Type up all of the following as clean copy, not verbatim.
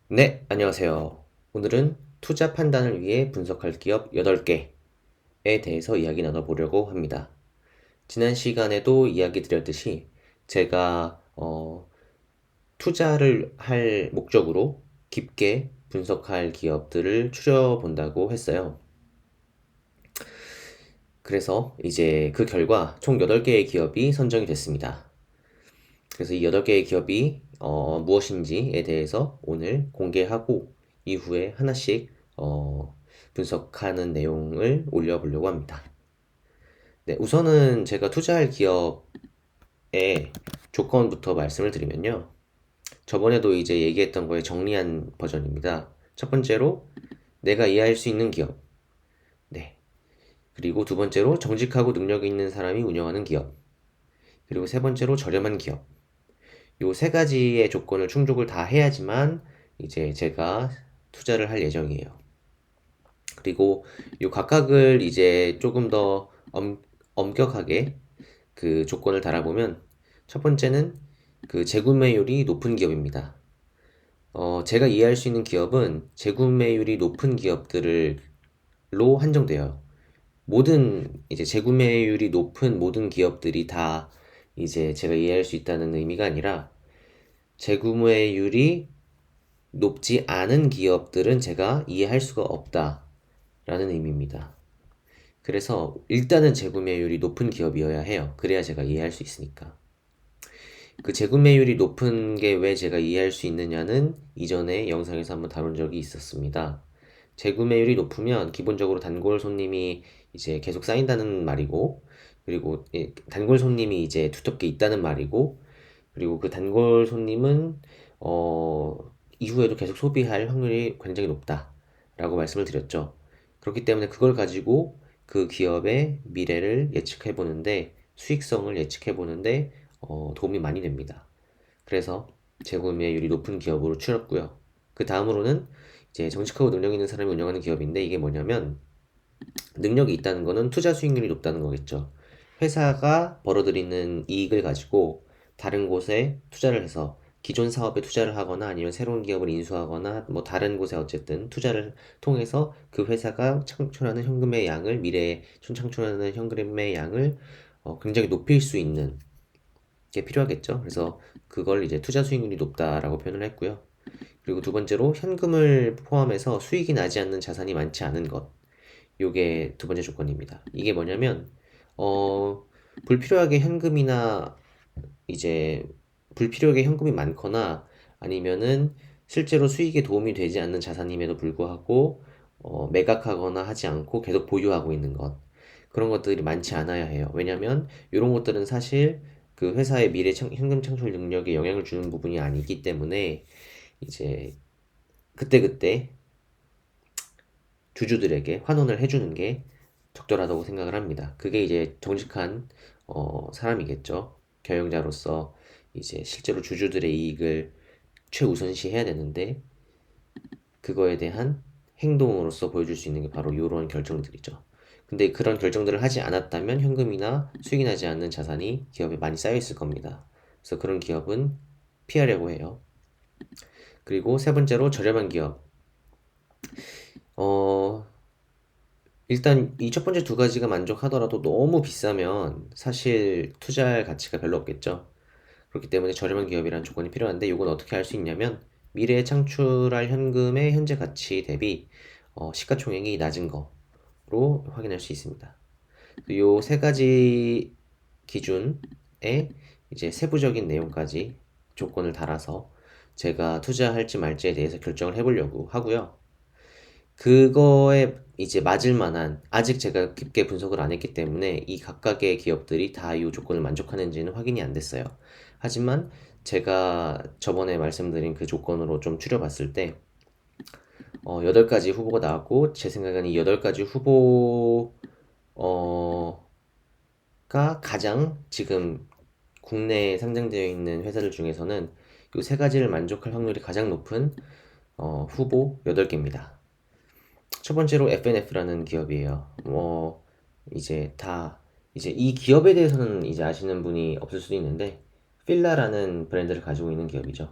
네, 안녕하세요. 오늘은 투자 판단을 위해 분석할 기업 8개에 대해서 이야기 나눠보려고 합니다. 지난 시간에도 이야기 드렸듯이 제가 투자를 할 목적으로 깊게 분석할 기업들을 추려본다고 했어요. 그래서 이제 그 결과 총 8개의 기업이 선정이 됐습니다. 그래서 이 8개의 기업이 무엇인지에 대해서 오늘 공개하고 이후에 하나씩 분석하는 내용을 올려보려고 합니다. 네, 우선은 제가 투자할 기업의 조건부터 말씀을 드리면요. 저번에도 이제 얘기했던 거에 정리한 버전입니다. 첫 번째로 내가 이해할 수 있는 기업. 네. 그리고 두 번째로 정직하고 능력이 있는 사람이 운영하는 기업. 그리고 세 번째로 저렴한 기업. 요 세 가지의 조건을 충족을 다 해야지만 이제 제가 투자를 할 예정이에요. 그리고 요 각각을 이제 조금 더 엄격하게 그 조건을 달아보면 첫 번째는 그 재구매율이 높은 기업입니다. 제가 이해할 수 있는 기업은 재구매율이 높은 기업들로 한정돼요. 모든 이제 재구매율이 높은 모든 기업들이 다 이제 제가 이해할 수 있다는 의미가 아니라 재구매율이 높지 않은 기업들은 제가 이해할 수가 없다라는 의미입니다. 그래서 일단은 재구매율이 높은 기업이어야 해요. 그래야 제가 이해할 수 있으니까. 그 재구매율이 높은 게 왜 제가 이해할 수 있느냐는 이전에 영상에서 한번 다룬 적이 있었습니다. 재구매율이 높으면 기본적으로 단골 손님이 이제 계속 쌓인다는 말이고, 그리고 단골 손님이 이제 두텁게 있다는 말이고, 그리고 그 단골 손님은 어, 이후에도 계속 소비할 확률이 굉장히 높다라고 말씀을 드렸죠. 그렇기 때문에 그걸 가지고 그 기업의 미래를 예측해 보는데 수익성을 예측해 보는데 도움이 많이 됩니다. 그래서 재구매율이 높은 기업으로 추렸고요. 그 다음으로는 이제 정직하고 능력 있는 사람이 운영하는 기업인데 이게 뭐냐면 능력이 있다는 거는 투자 수익률이 높다는 거겠죠. 회사가 벌어들이는 이익을 가지고 다른 곳에 투자를 해서 기존 사업에 투자를 하거나 아니면 새로운 기업을 인수하거나 뭐 다른 곳에 어쨌든 투자를 통해서 그 회사가 창출하는 현금의 양을 미래에 창출하는 현금의 양을 굉장히 높일 수 있는 게 필요하겠죠. 그래서 그걸 이제 투자 수익률이 높다라고 표현을 했고요. 그리고 두 번째로 현금을 포함해서 수익이 나지 않는 자산이 많지 않은 것. 요게 두 번째 조건입니다. 이게 뭐냐면, 어, 불필요하게 현금이나 이제 불필요하게 현금이 많거나 아니면은 실제로 수익에 도움이 되지 않는 자산임에도 불구하고 매각하거나 하지 않고 계속 보유하고 있는 것. 그런 것들이 많지 않아야 해요. 왜냐면 이런 것들은 사실 그 회사의 현금 창출 능력에 영향을 주는 부분이 아니기 때문에 이제 그때그때 주주들에게 환원을 해주는 게 적절하다고 생각을 합니다. 그게 이제 정직한 사람이겠죠. 경영자로서 이제 실제로 주주들의 이익을 최우선시 해야 되는데 그거에 대한 행동으로서 보여줄 수 있는 게 바로 이런 결정들이죠. 근데 그런 결정들을 하지 않았다면 현금이나 수익이 나지 않는 자산이 기업에 많이 쌓여 있을 겁니다. 그래서 그런 기업은 피하려고 해요. 그리고 세 번째로 저렴한 기업. 어, 일단 이 첫 번째 두 가지가 만족하더라도 너무 비싸면 사실 투자할 가치가 별로 없겠죠. 그렇기 때문에 저렴한 기업이라는 조건이 필요한데 이건 어떻게 할 수 있냐면 미래에 창출할 현금의 현재 가치 대비 시가총액이 낮은 거로 확인할 수 있습니다. 이 세 가지 기준에 이제 세부적인 내용까지 조건을 달아서 제가 투자할지 말지에 대해서 결정을 해보려고 하고요. 그거에 이제 맞을 만한 아직 제가 깊게 분석을 안 했기 때문에 이 각각의 기업들이 다 이 조건을 만족하는지는 확인이 안 됐어요. 하지만 제가 저번에 말씀드린 그 조건으로 좀 추려봤을 때 8가지 후보가 나왔고 제 생각에는 이 8가지 후보가 가장 지금 국내에 상장되어 있는 회사들 중에서는 이 세 가지를 만족할 확률이 가장 높은 후보 8개입니다. 첫 번째로 FNF라는 기업이에요. 이제 이제 이 기업에 대해서는 이제 아시는 분이 없을 수도 있는데, 필라라는 브랜드를 가지고 있는 기업이죠.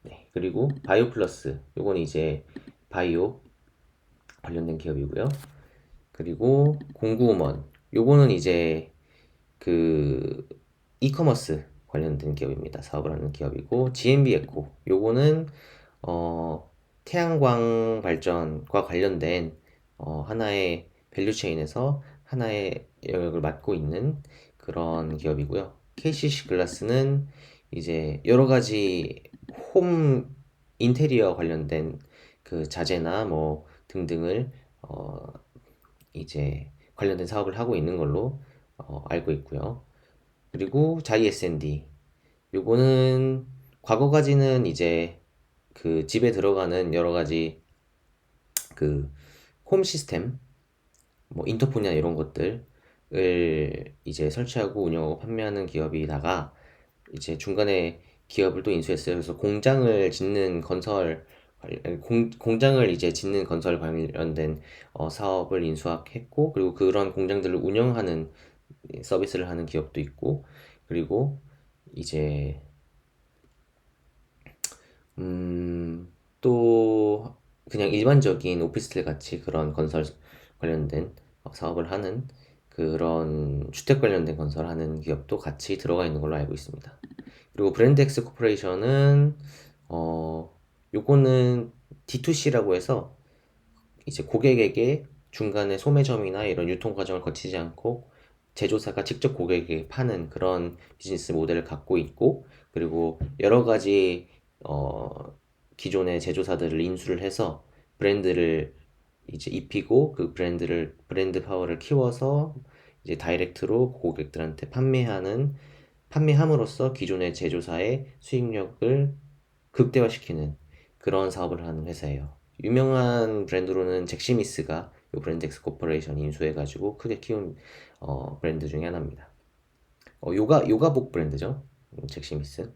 네, 그리고 바이오 플러스 요건 이제 바이오 관련된 기업이고요. 그리고 공구우먼 요거는 이제 그 이커머스 관련된 기업입니다. 사업을 하는 기업이고 GMB 에코 요거는 태양광 발전과 관련된 하나의 밸류체인에서 하나의 영역을 맡고 있는 그런 기업이고요. KCC 글라스는 이제 여러 가지 홈 인테리어 관련된 그 자재나 뭐 등등을 이제 관련된 사업을 하고 있는 걸로 알고 있고요. 그리고 자이 S&D 요거는 과거까지는 이제 그 집에 들어가는 여러 가지 그 홈 시스템 뭐 인터폰이나 이런 것들을 이제 설치하고 운영하고 판매하는 기업이다가 이제 중간에 기업을 또 인수했어요. 그래서 공장을 짓는 건설 공장을 이제 짓는 건설 관련된 사업을 인수했고 그리고 그런 공장들을 운영하는 서비스를 하는 기업도 있고 그리고 이제 또 그냥 일반적인 오피스텔 같이 그런 건설 관련된 사업을 하는 그런 주택 관련된 건설하는 기업도 같이 들어가 있는 걸로 알고 있습니다. 그리고 브랜드 엑스 코퍼레이션은 어 요거는 D2C라고 해서 이제 고객에게 중간에 소매점이나 이런 유통 과정을 거치지 않고 제조사가 직접 고객에게 파는 그런 비즈니스 모델을 갖고 있고 그리고 여러 가지 어, 기존의 제조사들을 인수를 해서 브랜드를 이제 입히고 그 브랜드 파워를 키워서 이제 다이렉트로 고객들한테 판매함으로써 기존의 제조사의 수익력을 극대화시키는 그런 사업을 하는 회사예요. 유명한 브랜드로는 잭시미스가 이 브랜드엑스 코퍼레이션이 인수해가지고 크게 키운 브랜드 중에 하나입니다. 요가복 브랜드죠. 잭시미스.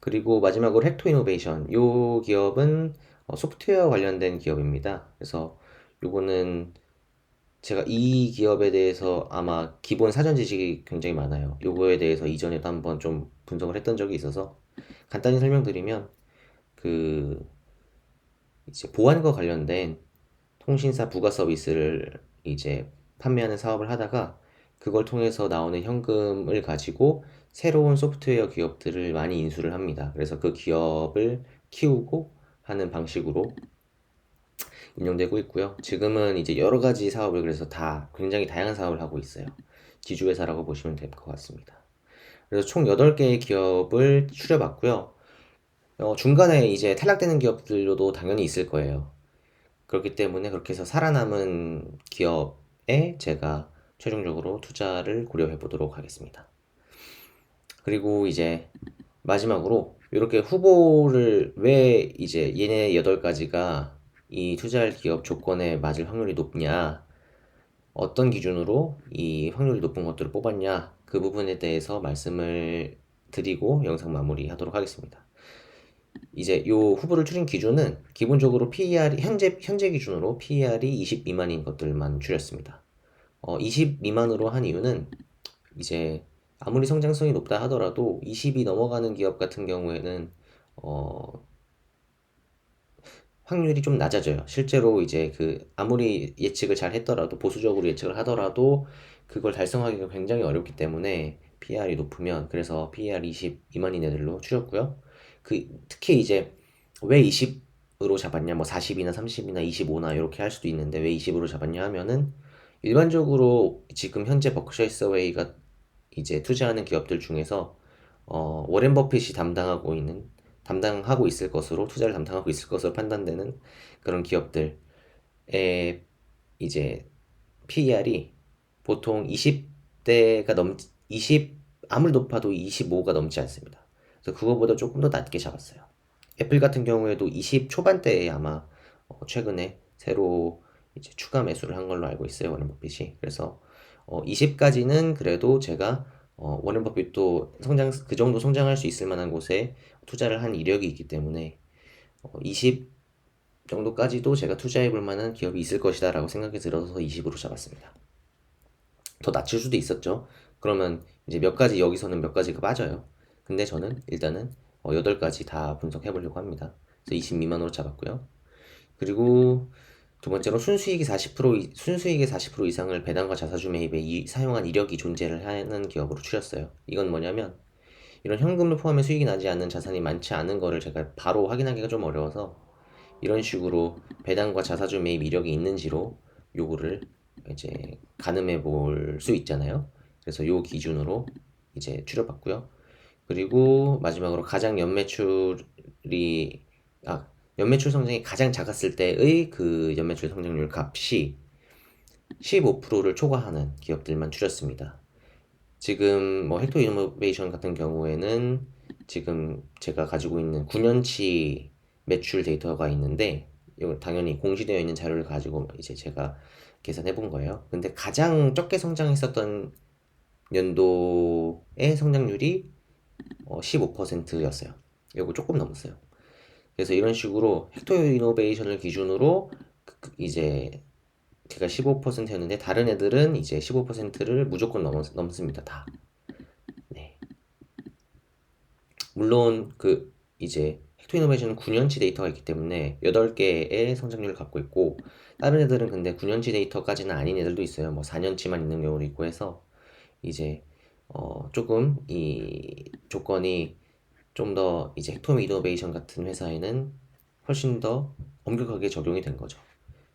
그리고 마지막으로 헥토 이노베이션. 요 기업은 소프트웨어 관련된 기업입니다. 그래서 요거는 제가 이 기업에 대해서 아마 기본 사전 지식이 굉장히 많아요. 요거에 대해서 이전에도 한번 좀 분석을 했던 적이 있어서 간단히 설명드리면 그 이제 보안과 관련된 통신사 부가 서비스를 이제 판매하는 사업을 하다가 그걸 통해서 나오는 현금을 가지고 새로운 소프트웨어 기업들을 많이 인수를 합니다. 그래서 그 기업을 키우고 하는 방식으로 운영되고 있고요. 지금은 이제 여러 가지 사업을 그래서 다 굉장히 다양한 사업을 하고 있어요. 지주회사라고 보시면 될 것 같습니다. 그래서 총 8개의 기업을 추려봤고요. 중간에 이제 탈락되는 기업들도 당연히 있을 거예요. 그렇기 때문에 그렇게 해서 살아남은 기업에 제가 최종적으로 투자를 고려해 보도록 하겠습니다. 그리고 이제 마지막으로 이렇게 후보를 왜 이제 얘네 8가지가 이 투자할 기업 조건에 맞을 확률이 높냐, 어떤 기준으로 이 확률이 높은 것들을 뽑았냐, 그 부분에 대해서 말씀을 드리고 영상 마무리하도록 하겠습니다. 이제 요 후보를 추린 기준은 기본적으로 PER이 현재 기준으로 PER이 20 미만인 것들만 추렸습니다. 20 미만으로 한 이유는 이제 아무리 성장성이 높다 하더라도 20이 넘어가는 기업 같은 경우에는 어, 확률이 좀 낮아져요. 실제로 이제 그 아무리 예측을 잘 했더라도 보수적으로 예측을 하더라도 그걸 달성하기가 굉장히 어렵기 때문에 PER이 높으면 그래서 PER 20 미만인 애들로 추렸고요. 특히 이제 왜 20으로 잡았냐 뭐 40이나 30이나 25나 이렇게 할 수도 있는데 왜 20으로 잡았냐 하면은 일반적으로 지금 현재 버크셔 해서웨이가 이제 투자하는 기업들 중에서 워렌 버핏이 담당하고 있을 것으로 투자를 담당하고 있을 것으로 판단되는 그런 기업들의 이제 PER이 보통 20대가 20 아무리 높아도 25가 넘지 않습니다. 그래서 그거보다 조금 더 낮게 잡았어요. 애플 같은 경우에도 20 초반대에 아마 최근에 새로 이제 추가 매수를 한 걸로 알고 있어요. 워렌 버핏이. 그래서 20까지는 그래도 제가 워렌 버핏도 그 정도 성장할 수 있을 만한 곳에 투자를 한 이력이 있기 때문에 20 정도까지도 제가 투자해 볼 만한 기업이 있을 것이다 라고 생각이 들어서 20으로 잡았습니다. 더 낮출 수도 있었죠. 그러면 이제 몇 가지 여기서는 몇 가지가 빠져요. 근데 저는 일단은 8가지 다 분석해 보려고 합니다. 그래서 20 미만으로 잡았고요. 그리고 두 번째로 순수익의 40% 이상을 배당과 자사주 매입에 사용한 이력이 존재를 하는 기업으로 추렸어요. 이건 뭐냐면 이런 현금을 포함해 수익이 나지 않는 자산이 많지 않은 거를 제가 바로 확인하기가 좀 어려워서 이런 식으로 배당과 자사주 매입 이력이 있는지로 요거를 이제 가늠해 볼 수 있잖아요. 그래서 요 기준으로 이제 추려봤고요. 그리고 마지막으로 가장 연매출 성장이 가장 작았을 때의 그 연매출 성장률 값이 15%를 초과하는 기업들만 추렸습니다. 지금 뭐 헥토 이노베이션 같은 경우에는 지금 제가 가지고 있는 9년치 매출 데이터가 있는데 이거 당연히 공시되어 있는 자료를 가지고 이제 제가 계산해 본 거예요. 근데 가장 적게 성장했었던 연도의 성장률이 15%였어요. 이거 조금 넘었어요. 그래서 이런 식으로 헥토 이노베이션을 기준으로 이제 제가 15%였는데 다른 애들은 이제 15%를 무조건 넘습니다. 다. 네. 물론 그 이제 헥토 이노베이션은 9년치 데이터가 있기 때문에 8개의 성장률을 갖고 있고 다른 애들은 근데 9년치 데이터까지는 아닌 애들도 있어요. 뭐 4년치만 있는 경우도 있고 해서 이제 조금 이 조건이 좀 더 이제 헥토 이노베이션 같은 회사에는 훨씬 더 엄격하게 적용이 된 거죠.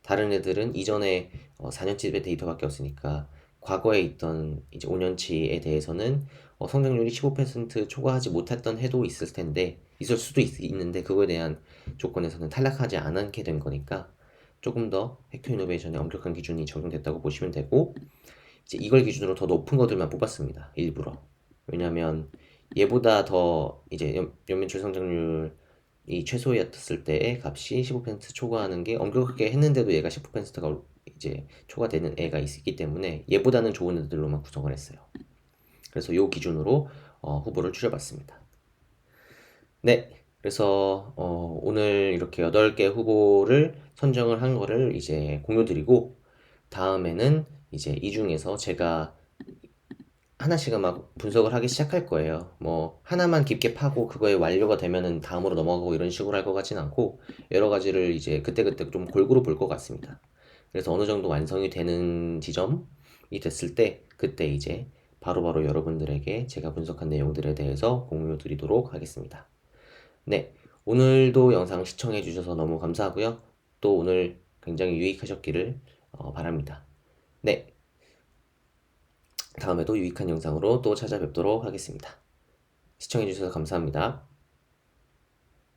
다른 애들은 이전에 4년치의 데이터밖에 없으니까 과거에 있던 이제 5년치에 대해서는 성장률이 15% 초과하지 못했던 해도 있을 텐데 있을 수도 있는데 그거에 대한 조건에서는 탈락하지 않게 된 거니까 조금 더 헥토 이노베이션에 엄격한 기준이 적용됐다고 보시면 되고 이제 이걸 기준으로 더 높은 것들만 뽑았습니다. 일부러. 왜냐면 얘보다 더 이제 연매출 성장률이 최소였을 때의 값이 15% 초과하는 게 엄격하게 했는데도 얘가 10%가 이제 초과되는 애가 있기 때문에 얘보다는 좋은 애들로만 구성을 했어요. 그래서 요 기준으로 후보를 추려봤습니다. 네. 그래서 오늘 이렇게 8개 후보를 선정을 한 거를 이제 공유드리고 다음에는 이제 이 중에서 제가 하나씩은 막 분석을 하기 시작할 거예요. 뭐 하나만 깊게 파고 그거에 완료가 되면은 다음으로 넘어가고 이런 식으로 할 것 같진 않고 여러 가지를 이제 그때그때 좀 골고루 볼 것 같습니다. 그래서 어느 정도 완성이 되는 지점이 됐을 때 그때 이제 바로바로 여러분들에게 제가 분석한 내용들에 대해서 공유 드리도록 하겠습니다. 네, 오늘도 영상 시청해 주셔서 너무 감사하고요. 또 오늘 굉장히 유익하셨기를 바랍니다. 네, 다음에도 유익한 영상으로 또 찾아뵙도록 하겠습니다. 시청해 주셔서 감사합니다.